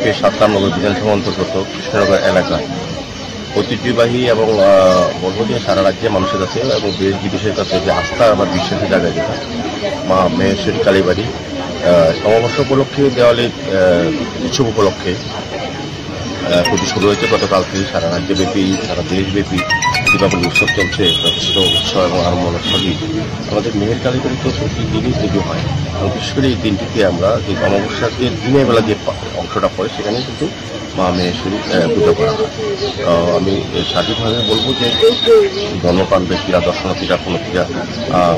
বিএনপির ৭ নগর বিধানসভা অন্তর্গত কৃষ্ণনগর এলাকায় ঐতিহ্যবাহী এবং বলবো যে সারা রাজ্যে মানুষের কাছে এবং দেশ বিদেশের কাছে যে আস্থা আবার বিশ্বাসের জায়গায় যেটা মা মহেশ্বরী কালীবাড়ি অমাবস্যা উপলক্ষে দেওয়ালির উৎসব উপলক্ষে পুজো শুরু হয়েছে গতকাল থেকে সারা রাজ্যব্যাপী সারা দেশব্যাপী দীপাবলি উৎসব চলছে যথেষ্ট উৎসব এবং আরম্ভের সঙ্গে আমাদের মেহের কালীবাড়িতে প্রতিদিনই পুজো হয় এবং বিশেষ করে এই দিনটিতে আমরা যে অমাবস্যার যে দিনের বেলা যে অংশটা পড়ে সেখানে কিন্তু মা মহেশ্বরী পুজো করা হয়। আমি সঠিকভাবে বলবো যে ধর্মপ্রাণ ব্যক্তিরা দর্শনার্থীরা পুণ্যার্থীরা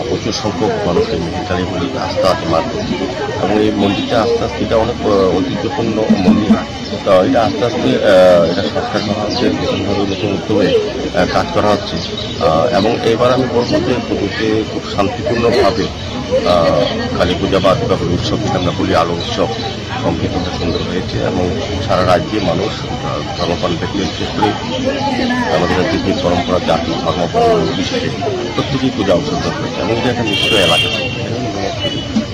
প্রচুর সংখ্যক মানুষের মেহের কালীবাড়িতে আস্থা আছে মার প্রতি এবং এই মন্দিরটা আস্তে আস্তে এটা অনেক ঐতিহ্যপূর্ণ মন্দির। তো এটা আস্তে আস্তে এটা সংস্কার করা হচ্ছে, নতুনভাবে নতুন উদ্যোগে কাজ করা হচ্ছে এবং এবার আমি বলবো যে পুজোতে খুব শান্তিপূর্ণভাবে কালী পূজা বা দীপাবলি উৎসব যেটা আমরা বলি আলো উৎসব সংকীর্তনটা সুন্দর হয়েছে এবং সারা রাজ্যে মানুষ ধর্মপ্রাণ ব্যক্তি বিশেষ করে আমাদের রাজ্যে পরম্পরা জাতি ধর্ম বিশেষে প্রত্যেকেই পূজা অংশগ্রহণ করেছে এবং এটা একটা নিশ্চিত এলাকা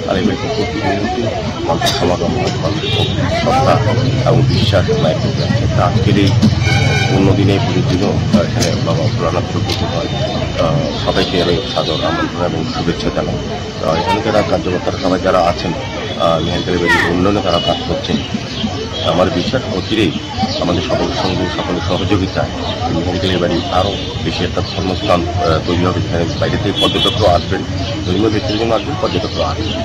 কালীবাড়িতে প্রতিনিয়ত মানুষের সমাগম হয়, মানুষের শ্রদ্ধা এবং বিশ্বাস আজকের এই অন্যদিনে পুজোর দিনও এখানে বাবা ভোলানাথ পুজো হয়। সবাইকে আমি সাদর আমন্ত্রণ এবং শুভেচ্ছা জানাই। এখানে যারা কার্যকর্তারা সবাই যারা আছেন মেহের কালীবাড়ির উন্নয়নে তারা কাজ করছেন। আমার বিশ্বাস অচিরেই আমাদের সকলের সঙ্গে সকলের সহযোগিতায় মেহের কালীবাড়ি আরও বেশি একটা ধর্মস্থান তৈরি হবে। এখানে বাইরে থেকে পর্যটকরাও আসবেন, ধর্মীয় ব্যক্তির জন্য আসবেন, পর্যটকরাও আসবেন।